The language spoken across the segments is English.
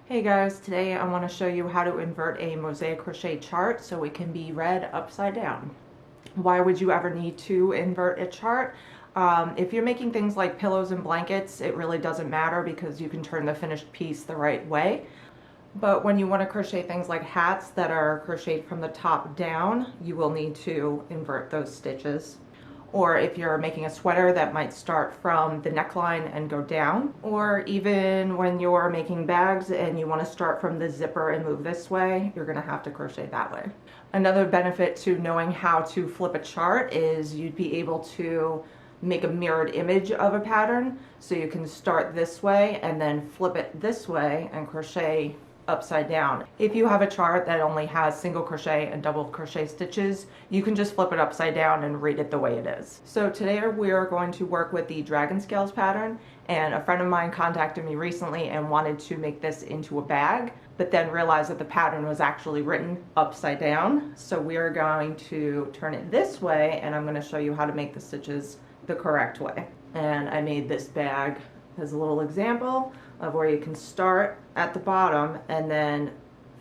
Hey guys, today I want to show you how to invert a Mosaic Crochet chart so it can be read upside down. Why would you ever need to invert a chart? If you're making things like pillows and blankets, it really doesn't matter because you can turn the finished piece the right way. But when you want to crochet things like hats that are crocheted from the top down, you will need to invert those stitches. Or if you're making a sweater that might start from the neckline and go down, or even when you're making bags and you want to start from the zipper and move this way, you're going to have to crochet that way. Another benefit to knowing how to flip a chart is you'd be able to make a mirrored image of a pattern, so you can start this way and then flip it this way and crochet upside down. If you have a chart that only has single crochet and double crochet stitches, you can just flip it upside down and read it the way it is. So today we are going to work with the dragon scales pattern, and a friend of mine contacted me recently and wanted to make this into a bag, but then realized that the pattern was actually written upside down. So we are going to turn it this way, and I'm going to show you how to make the stitches the correct way. And I made this bag as a little example of where you can start at the bottom and then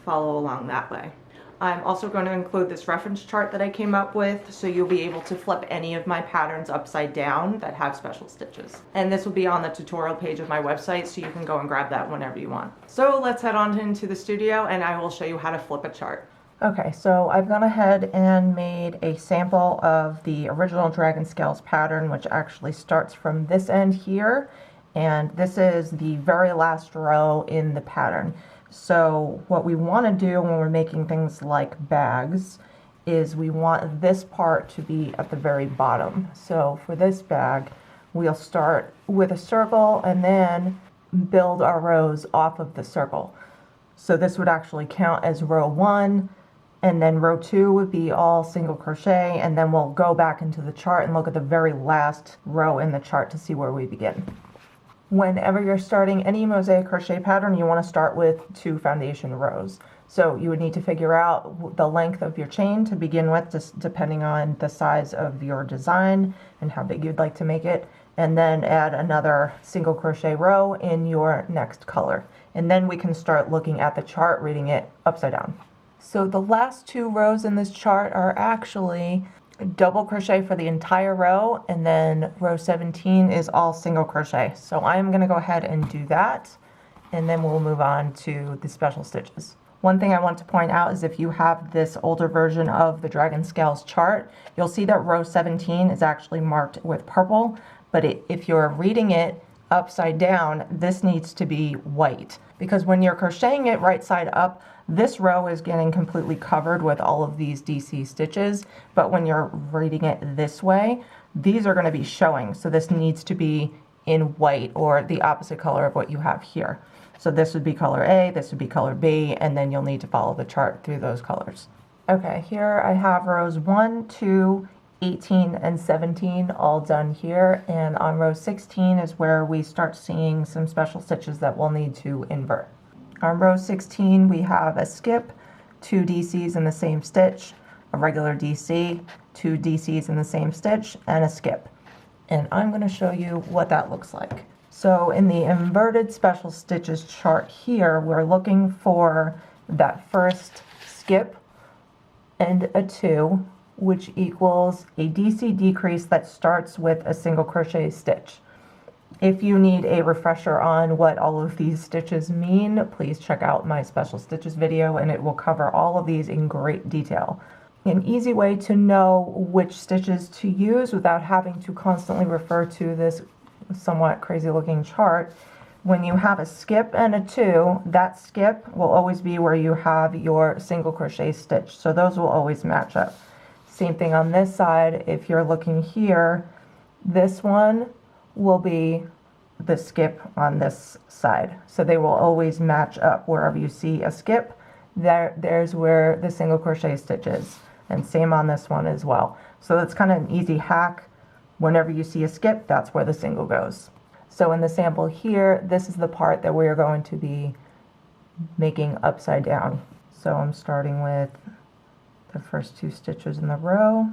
follow along that way. I'm also going to include this reference chart that I came up with, so you'll be able to flip any of my patterns upside down that have special stitches. And this will be on the tutorial page of my website, so you can go and grab that whenever you want. So let's head on into the studio and I will show you how to flip a chart. Okay, so I've gone ahead and made a sample of the original dragon scales pattern, which actually starts from this end here, and this is the very last row in the pattern. So what we want to do when we're making things like bags is we want this part to be at the very bottom. So for this bag, we'll start with a circle and then build our rows off of the circle. So this would actually count as row 1, and then row 2 would be all single crochet, and then we'll go back into the chart and look at the very last row in the chart to see where we begin. Whenever you're starting any Mosaic crochet pattern, you want to start with 2 foundation rows. So you would need to figure out the length of your chain to begin with, just depending on the size of your design and how big you'd like to make it, and then add another single crochet row in your next color. And then we can start looking at the chart, reading it upside down. So the last 2 rows in this chart are actually double crochet for the entire row, and then row 17 is all single crochet. So I'm going to go ahead and do that, and then we'll move on to the special stitches. One thing I want to point out is if you have this older version of the dragon scales chart, you'll see that row 17 is actually marked with purple, but if you're reading it upside down, this needs to be white, because when you're crocheting it right side up, this row is getting completely covered with all of these DC stitches, but when you're reading it this way, these are going to be showing. So this needs to be in white, or the opposite color of what you have here. So this would be color A, this would be color B, and then you'll need to follow the chart through those colors. Okay, here I have rows 1, 2, 18, and 17 all done here, and on row 16 is where we start seeing some special stitches that we'll need to invert. On row 16 we have a skip, 2 DCs in the same stitch, a regular DC, 2 DCs in the same stitch, and a skip. And I'm going to show you what that looks like. So in the inverted special stitches chart here, we're looking for that first skip and a 2, which equals a DC decrease that starts with a single crochet stitch. If you need a refresher on what all of these stitches mean, please check out my special stitches video, and it will cover all of these in great detail. An easy way to know which stitches to use without having to constantly refer to this somewhat crazy looking chart: when you have a skip and a 2, that skip will always be where you have your single crochet stitch, so those will always match up. Same thing on this side. If you're looking here, this one will be the skip on this side, so they will always match up. Wherever you see a skip, there's where the single crochet stitch is, and same on this one as well. So that's kind of an easy hack. Whenever you see a skip, that's where the single goes. So in the sample here, this is the part that we're going to be making upside down. So I'm starting with the first 2 stitches in the row,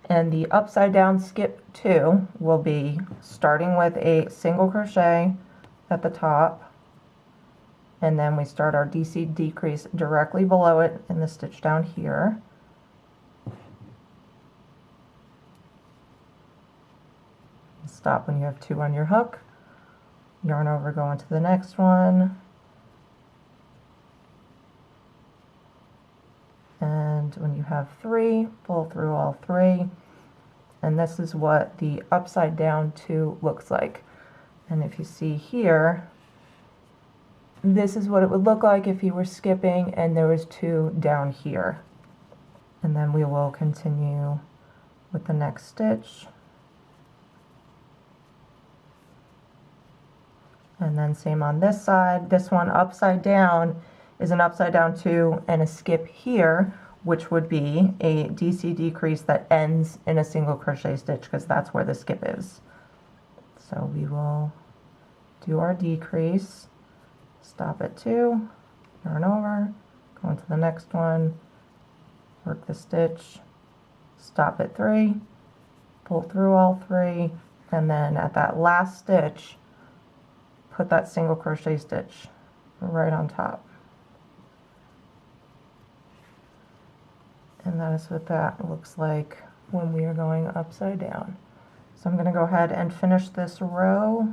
And the upside down skip 2 will be starting with a single crochet at the top, and then we start our DC decrease directly below it in the stitch down here. Stop when you have 2 on your hook, yarn over, go into the next one, and when you have 3, pull through all 3, and this is what the upside down 2 looks like. And if you see here, this is what it would look like if you were skipping and there was 2 down here. And then we will continue with the next stitch. And then same on this side. This one upside down is an upside down 2 and a skip here, which would be a DC decrease that ends in a single crochet stitch, because that's where the skip is. So we will do our decrease, stop at 2, yarn over, go into the next one, work the stitch, stop at 3, pull through all 3, and then at that last stitch, put that single crochet stitch right on top. And that is what that looks like when we are going upside down. So I'm going to go ahead and finish this row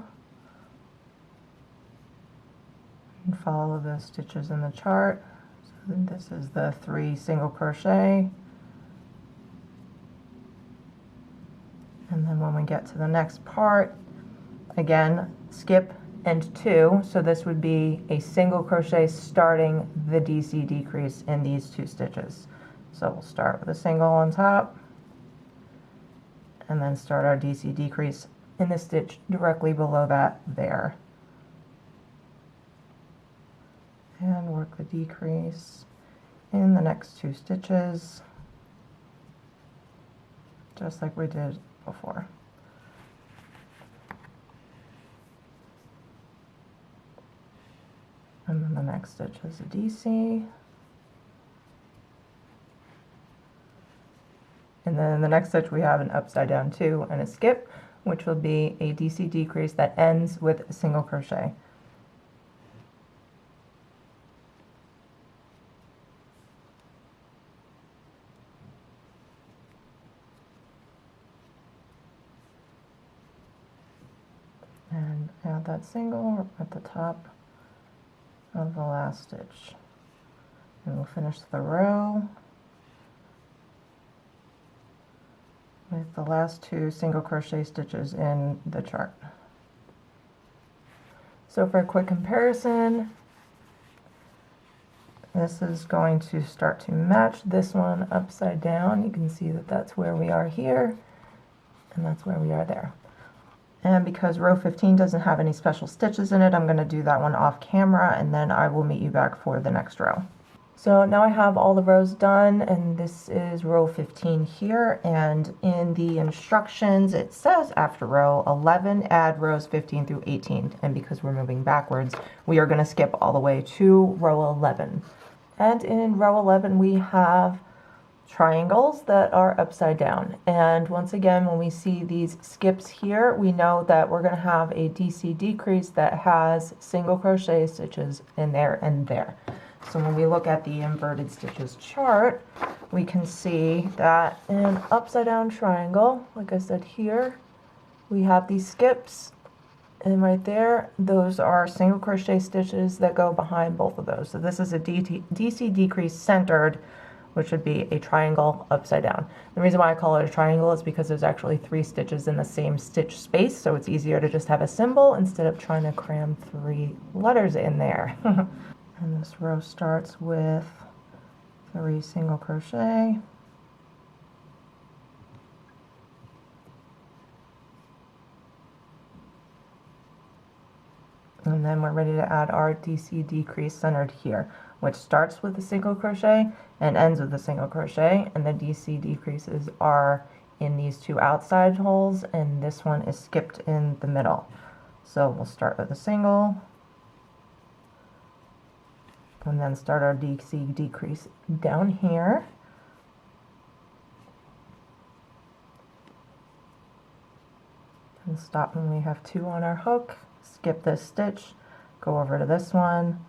and follow the stitches in the chart. So this is the 3 single crochet. And then when we get to the next part, again, skip and 2, so this would be a single crochet starting the DC decrease in these 2 stitches. So we'll start with a single on top and then start our DC decrease in the stitch directly below that there. And work the decrease in the next 2 stitches, just like we did before. And then the next stitch is a DC. And then in the next stitch we have an upside down 2 and a skip, which will be a DC decrease that ends with a single crochet. And add that single at the top of the last stitch. And we'll finish the row with the last 2 single crochet stitches in the chart. So for a quick comparison, this is going to start to match this one upside down. You can see that that's where we are here, and that's where we are there. And because row 15 doesn't have any special stitches in it, I'm going to do that one off camera, and then I will meet you back for the next row. So now I have all the rows done, and this is row 15 here, and in the instructions it says after row 11 add rows 15 through 18, and because we're moving backwards we are going to skip all the way to row 11. And in row 11 we have triangles that are upside down, and once again when we see these skips here we know that we're going to have a DC decrease that has single crochet stitches in there and there. So when we look at the inverted stitches chart, we can see that in an upside down triangle, like I said here, we have these skips, and right there, those are single crochet stitches that go behind both of those. So this is a DC decrease centered, which would be a triangle upside down. The reason why I call it a triangle is because there's actually 3 stitches in the same stitch space, so it's easier to just have a symbol instead of trying to cram 3 letters in there. And this row starts with 3 single crochet, and then we're ready to add our DC decrease centered here, which starts with a single crochet and ends with a single crochet, and the DC decreases are in these 2 outside holes, and this one is skipped in the middle. So we'll start with a single, and then start our DC decrease down here. and stop when we have 2 on our hook, skip this stitch, go over to this one,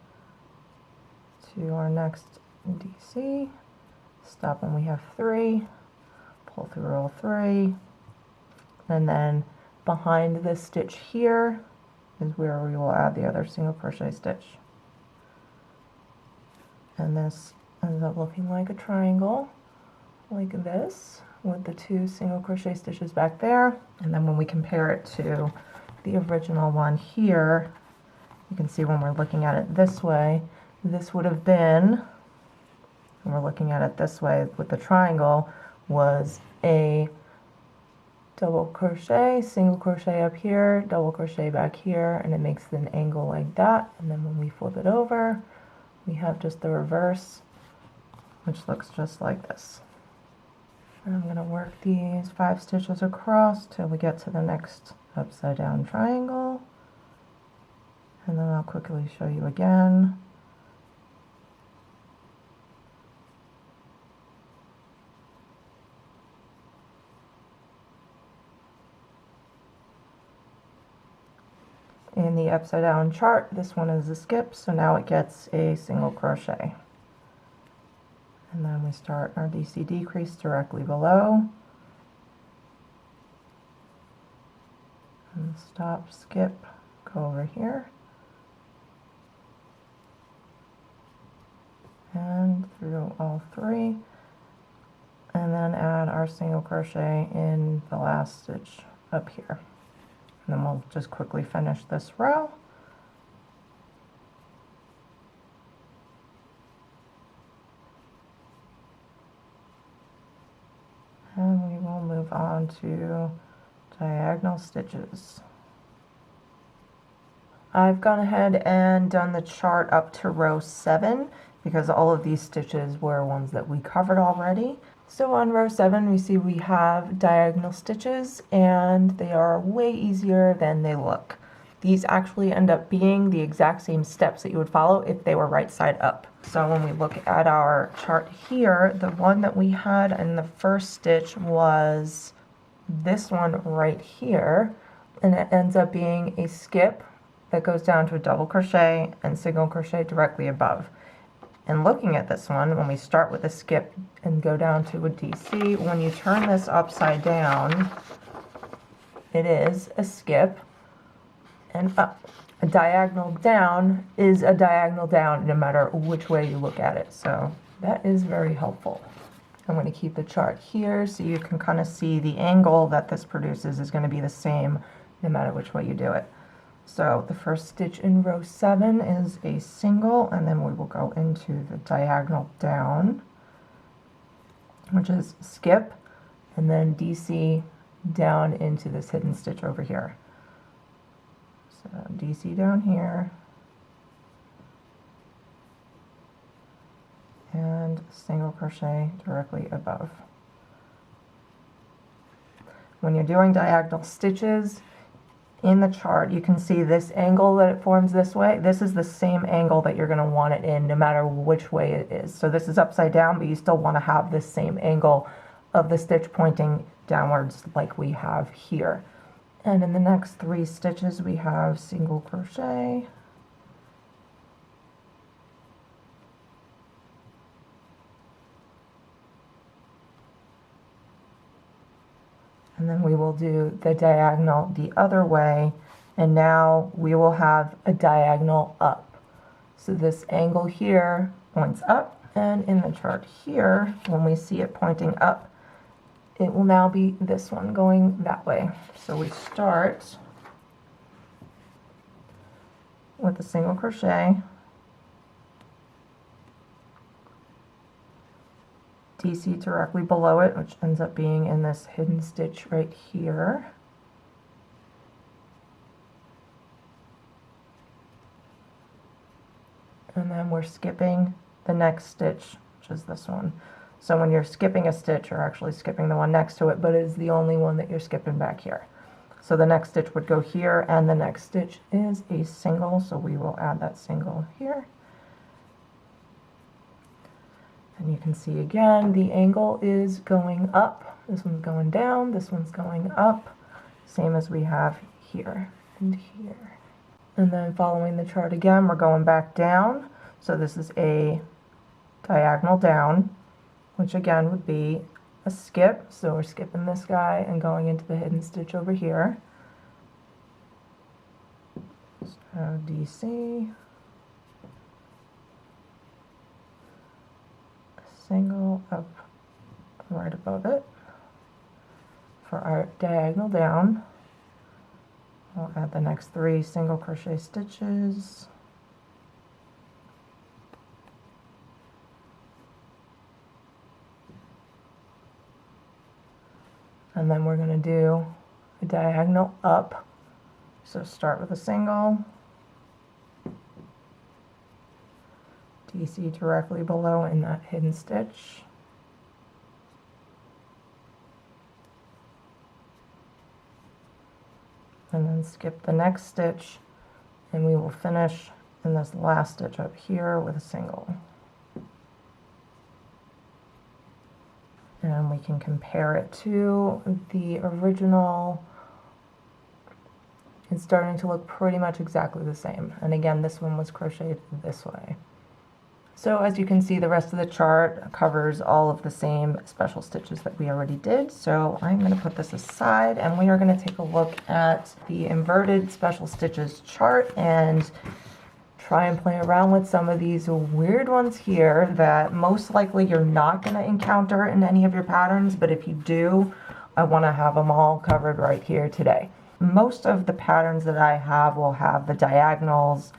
to our next DC, stop when we have 3, pull through all 3, and then behind this stitch here is where we will add the other single crochet stitch. And this ends up looking like a triangle, like this, with the 2 single crochet stitches back there. And then when we compare it to the original one here, you can see when we're looking at it this way, this would have been, when we're looking at it this way with the triangle, was a double crochet, single crochet up here, double crochet back here, and it makes an angle like that. And then when we flip it over, we have just the reverse, which looks just like this. And I'm going to work these 5 stitches across till we get to the next upside down triangle. And then I'll quickly show you again. In the upside down chart, this one is a skip, so now it gets a single crochet. And then we start our DC decrease directly below. And stop, skip, go over here. And through all 3. And then add our single crochet in the last stitch up here. And then we'll just quickly finish this row. And we will move on to diagonal stitches. I've gone ahead and done the chart up to row 7 because all of these stitches were ones that we covered already. So on row 7 we see we have diagonal stitches, and they are way easier than they look. These actually end up being the exact same steps that you would follow if they were right side up. So when we look at our chart here, the one that we had in the first stitch was this one right here, and it ends up being a skip that goes down to a double crochet and single crochet directly above. And looking at this one, when we start with a skip and go down to a DC, when you turn this upside down, it is a skip and up. A diagonal down is a diagonal down no matter which way you look at it. So that is very helpful. I'm going to keep the chart here so you can kind of see the angle that this produces is going to be the same no matter which way you do it. So the first stitch in row 7 is a single, and then we will go into the diagonal down, which is skip, and then DC down into this hidden stitch over here. So DC down here, and single crochet directly above. When you're doing diagonal stitches, in the chart, you can see this angle that it forms this way. This is the same angle that you're going to want it in no matter which way it is. So this is upside down, but you still want to have this same angle of the stitch pointing downwards like we have here. And in the next 3 stitches, we have single crochet, and then we will do the diagonal the other way, and now we will have a diagonal up. So this angle here points up, and in the chart here, when we see it pointing up, it will now be this one going that way. So we start with a single crochet, DC directly below it, which ends up being in this hidden stitch right here. And then we're skipping the next stitch, which is this one. So when you're skipping a stitch, you're actually skipping the one next to it, but it is the only one that you're skipping back here. So the next stitch would go here, and the next stitch is a single, so we will add that single here. And you can see again, the angle is going up. This one's going down, this one's going up. same as we have here and here. And then following the chart again, we're going back down. So this is a diagonal down, which again would be a skip. So we're skipping this guy and going into the hidden stitch over here. So DC, single up right above it for our diagonal down. We'll add the next 3 single crochet stitches. And then we're going to do a diagonal up. So start with a single, DC directly below in that hidden stitch. And then skip the next stitch, and we will finish in this last stitch up here with a single. And we can compare it to the original. It's starting to look pretty much exactly the same. And again, this one was crocheted this way. So as you can see, the rest of the chart covers all of the same special stitches that we already did. So I'm going to put this aside, and we are going to take a look at the inverted special stitches chart and try and play around with some of these weird ones here that most likely you're not going to encounter in any of your patterns, but if you do, I want to have them all covered right here today. Most of the patterns that I have will have the diagonals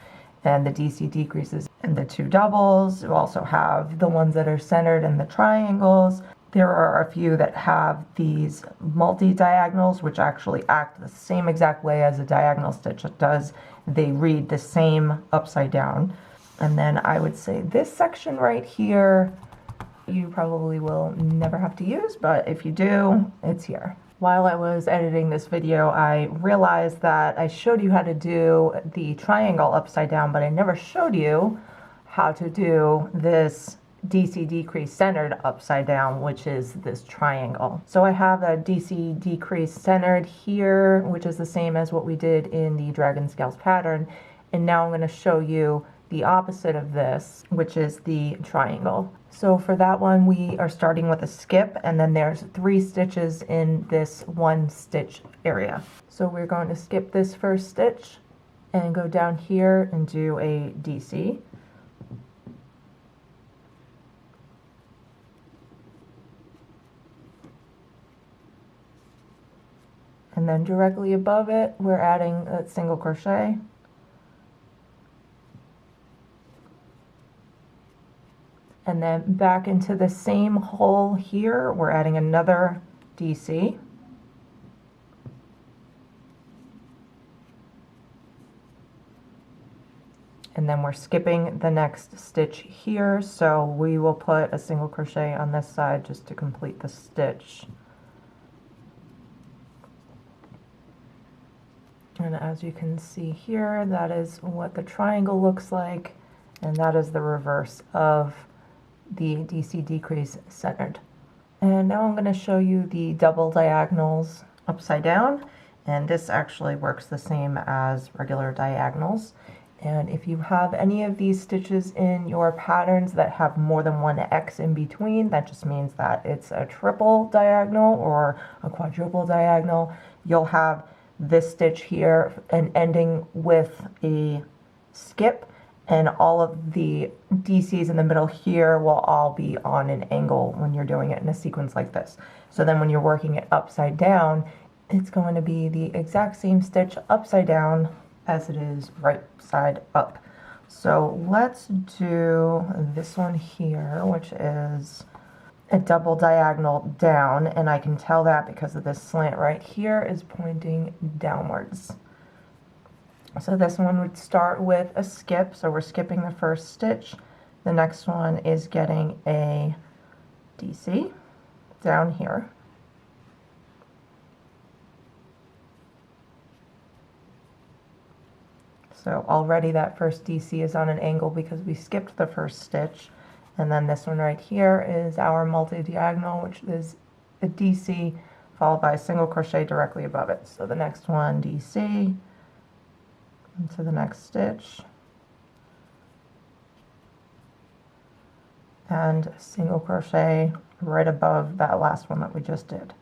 and the DC decreases and the 2 doubles. You also have the ones that are centered and the triangles. There are a few that have these multi-diagonals, which actually act the same exact way as a diagonal stitch does. They read the same upside down. And then I would say this section right here, you probably will never have to use, but if you do, it's here. While I was editing this video, I realized that I showed you how to do the triangle upside down, but I never showed you how to do this DC decrease centered upside down, which is this triangle. So I have a DC decrease centered here, which is the same as what we did in the Dragon Scales pattern. And now I'm going to show you the opposite of this, which is the triangle. So for that one, we are starting with a skip, and then there's 3 stitches in this 1 stitch area. So we're going to skip this first stitch and go down here and do a DC. And then directly above it, we're adding a single crochet. And then back into the same hole here, we're adding another DC. And then we're skipping the next stitch here, so we will put a single crochet on this side just to complete the stitch. And as you can see here, that is what the triangle looks like, and that is the reverse of the DC decrease centered. And now I'm going to show you the double diagonals upside down, and this actually works the same as regular diagonals. And if you have any of these stitches in your patterns that have more than 1 X in between, that just means that it's a triple diagonal or a quadruple diagonal. You'll have this stitch here and ending with a skip, and all of the DCs in the middle here will all be on an angle when you're doing it in a sequence like this. So then when you're working it upside down, it's going to be the exact same stitch upside down as it is right side up. So let's do this one here, which is a double diagonal down, and I can tell that because of this slant right here is pointing downwards. So this one would start with a skip, so we're skipping the first stitch. The next one is getting a DC down here. So already that first DC is on an angle because we skipped the first stitch. And then this one right here is our multi-diagonal, which is a DC followed by a single crochet directly above it. So the next one, DC, into the next stitch, and single crochet right above that last one that we just did.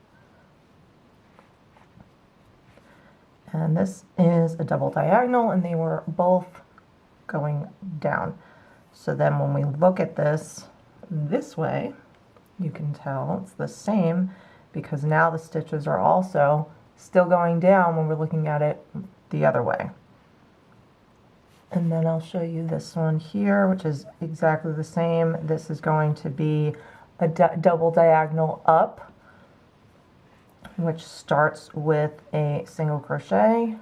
And this is a double diagonal, and they were both going down. So then when we look at this way, you can tell it's the same, because now the stitches are also still going down when we're looking at it the other way. And then I'll show you this one here, which is exactly the same. This is going to be a double diagonal up, which starts with a single crochet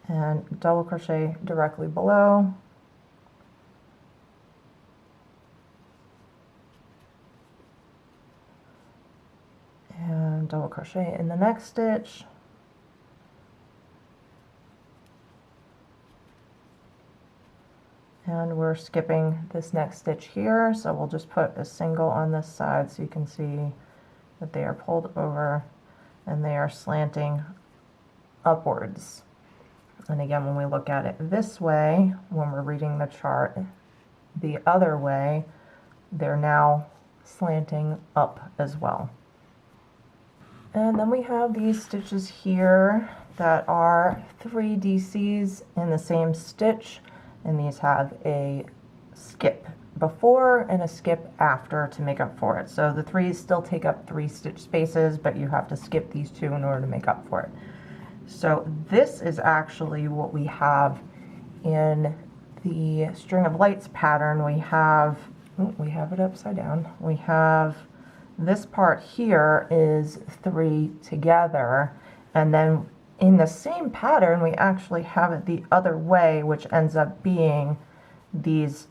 and double crochet directly below, and double crochet in the next stitch, and we're skipping this next stitch here, so we'll just put a single on this side so you can see that they are pulled over and they are slanting upwards. And again, when we look at it this way, when we're reading the chart the other way, they're now slanting up as well. And then we have these stitches here that are 3 DCs in the same stitch, and these have a skip before and a skip after to make up for it. So the 3s still take up 3 stitch spaces, but you have to skip these 2 in order to make up for it. So this is actually what we have in the String of Lights pattern. We have it upside down. We have this part here is 3 together, and then in the same pattern we actually have it the other way, which ends up being these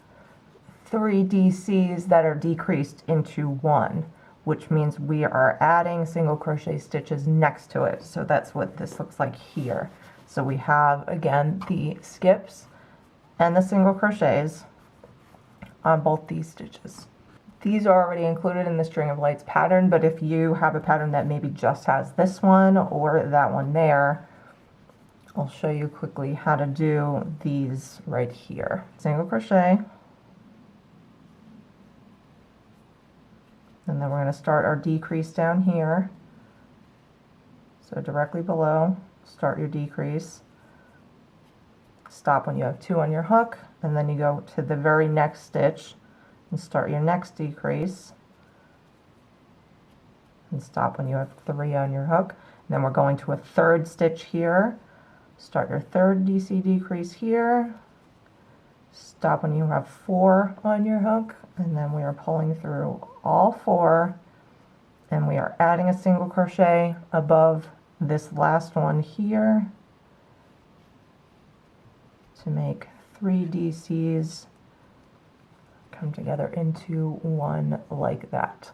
3 DCs that are decreased into 1, which means we are adding single crochet stitches next to it. So that's what this looks like here. So we have, again, the skips and the single crochets on both these stitches. These are already included in the String of Lights pattern, but if you have a pattern that maybe just has this one or that one there, I'll show you quickly how to do these right here. Single crochet, and then we're going to start our decrease down here. So directly below, start your decrease. Stop when you have 2 on your hook, and then you go to the very next stitch and start your next decrease, and stop when you have 3 on your hook. And then we're going to a 3rd stitch here. Start your 3rd DC decrease here, stop when you have 4 on your hook, and then we are pulling through all 4, and we are adding a single crochet above this last one here to make 3 DCs come together into 1 like that.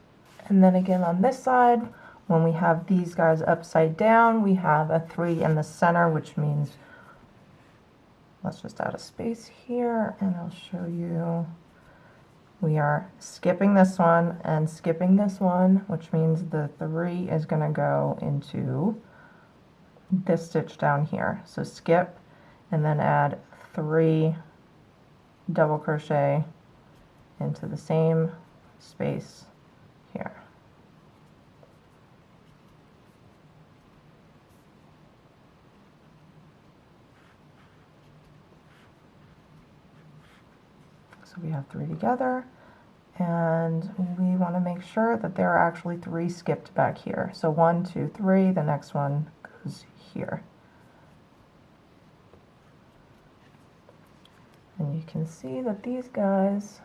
And then again on this side, when we have these guys upside down, we have a 3 in the center, which means, let's just add a space here and I'll show you. We are skipping this one and skipping this one, which means the 3 is going to go into this stitch down here. So skip and then add 3 double crochet into the same space here. So we have 3 together, and we want to make sure that there are actually 3 skipped back here. So 1, 2, 3, the next one goes here. And you can see that these guys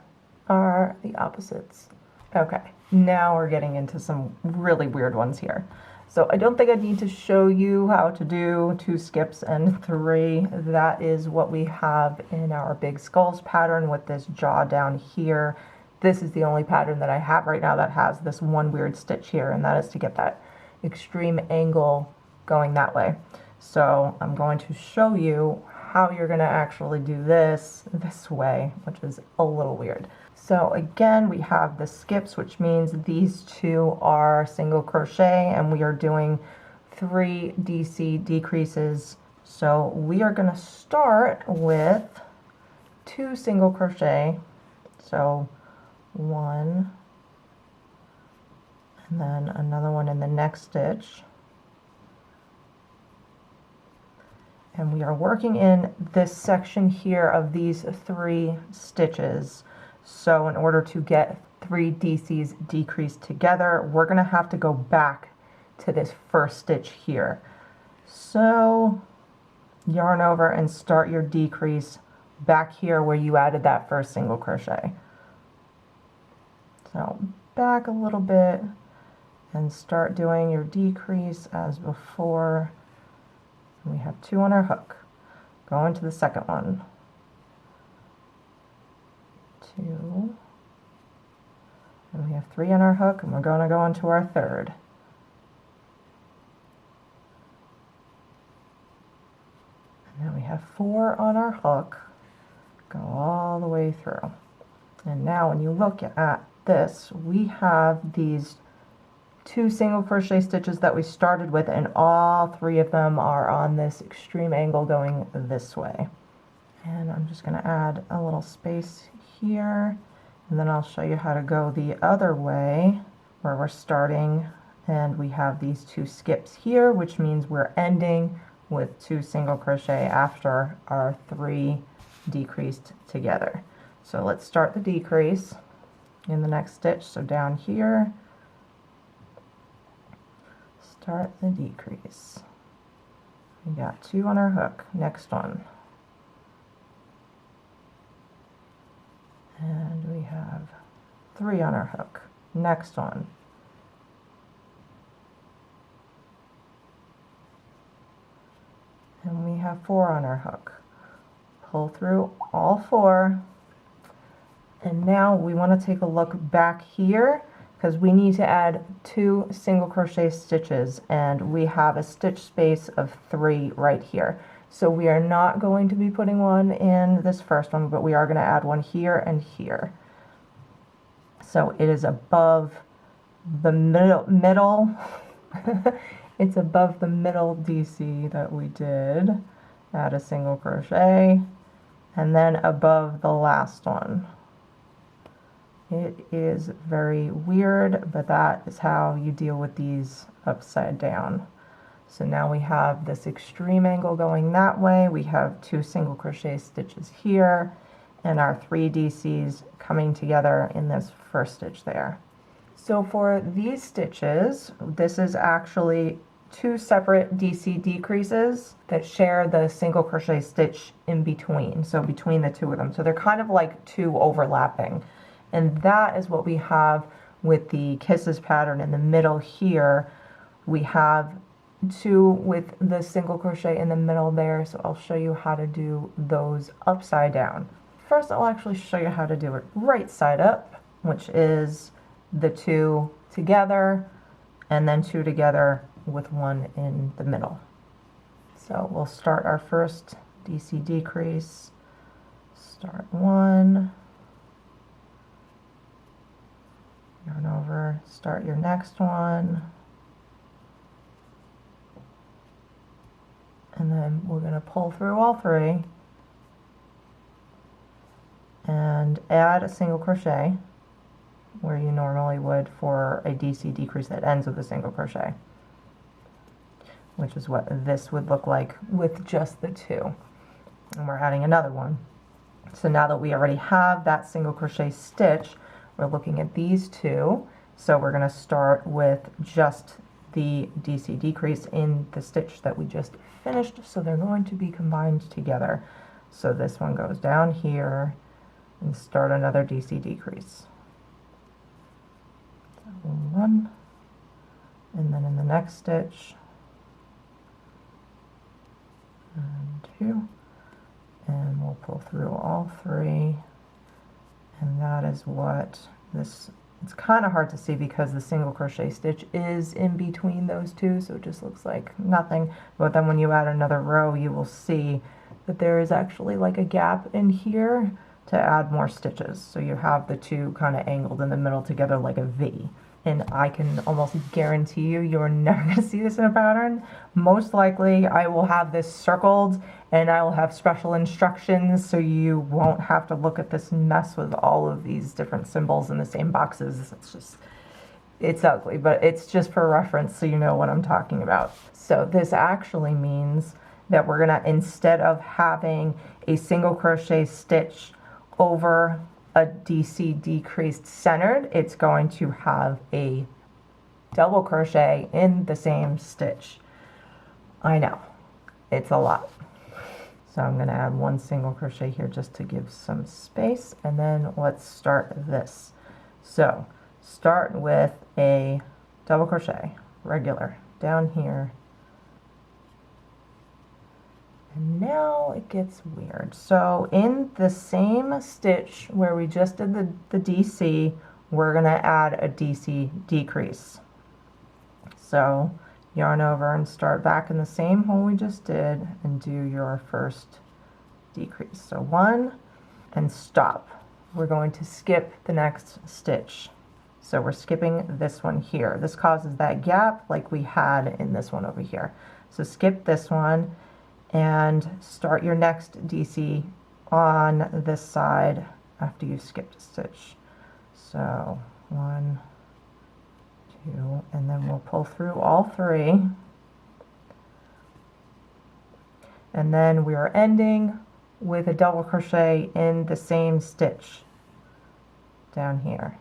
are the opposites. Okay, now we're getting into some really weird ones here. So I don't think I need to show you how to do 2 skips and 3. That is what we have in our big skulls pattern with this jaw down here. This is the only pattern that I have right now that has this one weird stitch here, and that is to get that extreme angle going that way. So I'm going to show you how you're going to actually do this way, which is a little weird. So again, we have the skips, which means these two are single crochet, and we are doing 3 DC decreases. So we are going to start with 2 single crochet. So 1, and then another one in the next stitch. And we are working in this section here of these 3 stitches. So in order to get 3 DCs decreased together, we're going to have to go back to this first stitch here. So yarn over and start your decrease back here where you added that first single crochet. So back a little bit and start doing your decrease as before. We have 2 on our hook. Go into the second one. 2, and we have 3 on our hook, and we're going to go into our third. And then we have 4 on our hook. Go all the way through. And now when you look at this, we have these 2 single crochet stitches that we started with, and all 3 of them are on this extreme angle going this way. And I'm just going to add a little space here, and then I'll show you how to go the other way where we're starting, and we have these 2 skips here, which means we're ending with 2 single crochet after our 3 decreased together. So let's start the decrease in the next stitch. So down here, start the decrease. We got 2 on our hook. Next one. And we have 3 on our hook. Next one. And we have 4 on our hook. Pull through all 4. And now we want to take a look back here because we need to add 2 single crochet stitches, and we have a stitch space of 3 right here. So we are not going to be putting one in this first one, but we are going to add one here and here. So it is above the middle it's above the middle DC that we did. Add a single crochet, and then above the last one. It is very weird, but that is how you deal with these upside down. So now we have this extreme angle going that way. We have 2 single crochet stitches here, and our 3 DCs coming together in this first stitch there. So for these stitches, this is actually 2 separate DC decreases that share the single crochet stitch in between, so between the 2 of them. So they're kind of like 2 overlapping. And that is what we have with the Kisses pattern in the middle here. We have 2 with the single crochet in the middle there, so I'll show you how to do those upside down. First, I'll actually show you how to do it right side up, which is the 2 together and then 2 together with 1 in the middle. So we'll start our first DC decrease. Start 1. Yarn over, start your next one, and then we're going to pull through all 3 and add a single crochet where you normally would for a DC decrease that ends with a single crochet, which is what this would look like with just the 2. And we're adding another one. So now that we already have that single crochet stitch, we're looking at these 2, so we're going to start with just the DC decrease in the stitch that we just finished, so they're going to be combined together. So this one goes down here and start another DC decrease. So 1, and then in the next stitch, and 2, and we'll pull through all 3. And that is what this, it's kind of hard to see because the single crochet stitch is in between those 2, so it just looks like nothing. But then when you add another row, you will see that there is actually like a gap in here to add more stitches. So you have the two kind of angled in the middle together like a V. And I can almost guarantee you, you're never going to see this in a pattern. Most likely I will have this circled and I will have special instructions so you won't have to look at this mess with all of these different symbols in the same boxes. It's ugly, but it's just for reference so you know what I'm talking about. So this actually means that we're gonna, instead of having a single crochet stitch over a DC decreased centered, it's going to have a double crochet in the same stitch. I know, it's a lot. So I'm gonna add one single crochet here just to give some space, and then let's start this. So start with a double crochet, regular, down here. And now it gets weird. So in the same stitch where we just did the DC, we're gonna add a DC decrease. So yarn over and start back in the same hole we just did and do your first decrease. So one and stop. We're going to skip the next stitch. So we're skipping this one here. This causes that gap like we had in this one over here. So skip this one and start your next DC on this side after you've skipped a stitch. So 1, 2, and then we'll pull through all 3. And then we are ending with a double crochet in the same stitch down here.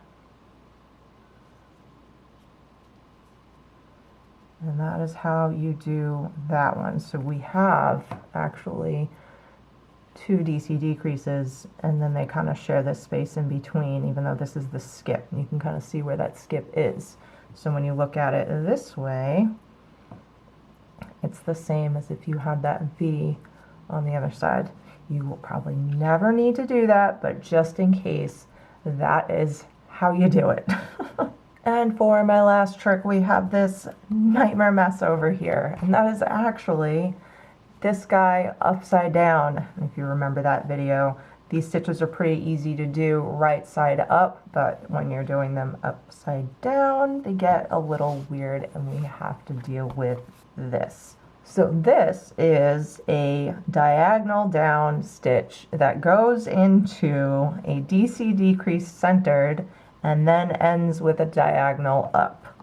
And that is how you do that one. So we have actually 2 DC decreases, and then they kind of share this space in between, even though this is the skip. You can kind of see where that skip is. So when you look at it this way, it's the same as if you had that V on the other side. You will probably never need to do that, but just in case, that is how you do it. And for my last trick, we have this nightmare mess over here. And that is actually this guy upside down. If you remember that video, these stitches are pretty easy to do right side up, but when you're doing them upside down, they get a little weird and we have to deal with this. So this is a diagonal down stitch that goes into a DC decrease centered and then ends with a diagonal up.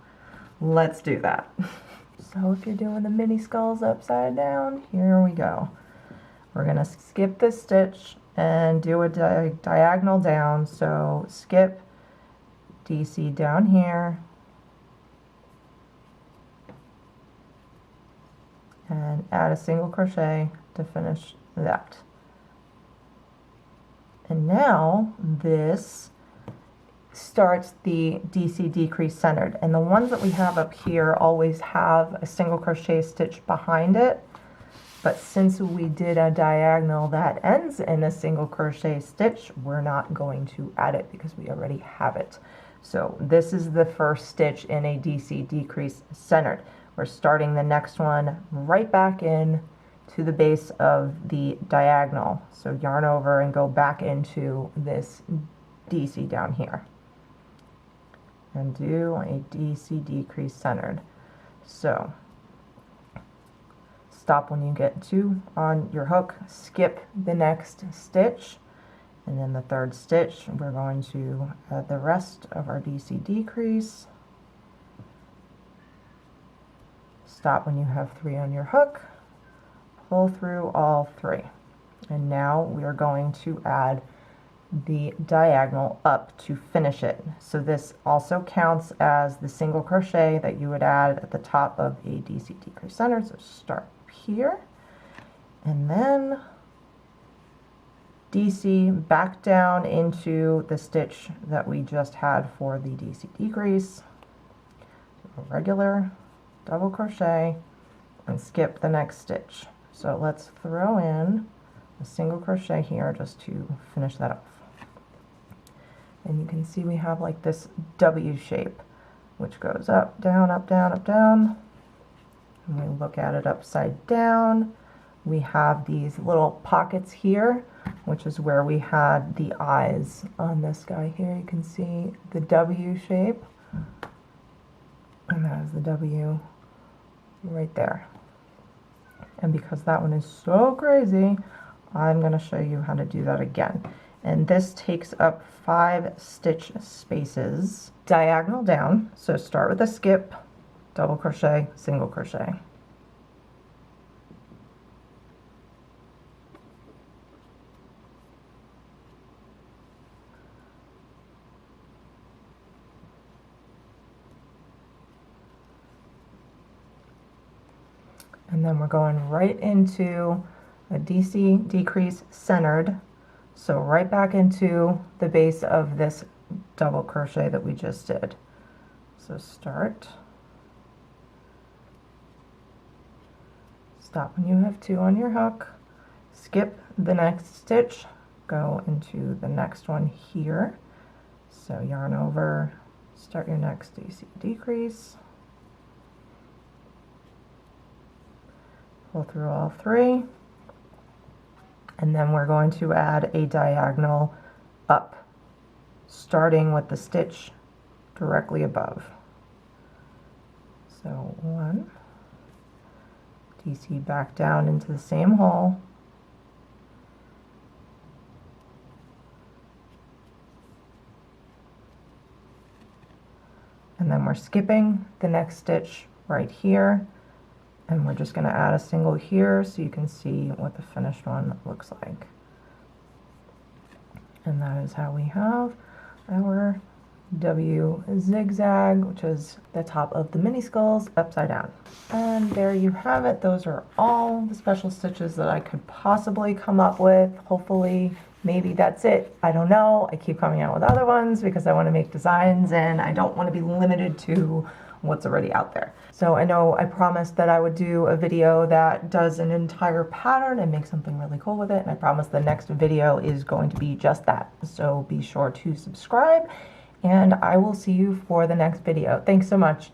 Let's do that. So if you're doing the mini skulls upside down, here we go. We're gonna skip this stitch and do a diagonal down. So skip DC down here and add a single crochet to finish that. And now this starts the DC decrease centered, and the ones that we have up here always have a single crochet stitch behind it, but since we did a diagonal that ends in a single crochet stitch, we're not going to add it because we already have it. So this is the first stitch in a DC decrease centered. We're starting the next one right back in to the base of the diagonal. So yarn over and go back into this DC down here and do a DC decrease centered. So stop when you get 2 on your hook, skip the next stitch, and then the third stitch we're going to add the rest of our DC decrease. Stop when you have 3 on your hook, pull through all 3, and now we are going to add the diagonal up to finish it. So this also counts as the single crochet that you would add at the top of a DC decrease center. So start here and then DC back down into the stitch that we just had for the DC decrease. So regular double crochet and skip the next stitch. So let's throw in a single crochet here just to finish that off. And you can see we have like this W shape, which goes up, down, up, down, up, down. And we look at it upside down. we have these little pockets here, which is where we had the eyes on this guy here. You can see the W shape, and that is the W right there. And because that one is so crazy, I'm going to show you how to do that again. And this takes up 5 stitch spaces diagonal down. So start with a skip, double crochet, single crochet. And then we're going right into a decrease centered, so right back into the base of this double crochet that we just did. So start, stop when you have 2 on your hook, skip the next stitch, go into the next one here, so yarn over, start your next decrease, pull through all 3, and then we're going to add a diagonal up, starting with the stitch directly above. So 1, DC back down into the same hole, and then we're skipping the next stitch right here, and we're just going to add a single here so you can see what the finished one looks like. And that is how we have our W zigzag, which is the top of the mini skulls upside down. And there you have it. Those are all the special stitches that I could possibly come up with. Hopefully, maybe that's it. I don't know. I keep coming out with other ones because I want to make designs and I don't want to be limited to what's already out there. So I know I promised that I would do a video that does an entire pattern and make something really cool with it, and I promise the next video is going to be just that. So be sure to subscribe, and I will see you for the next video. Thanks so much.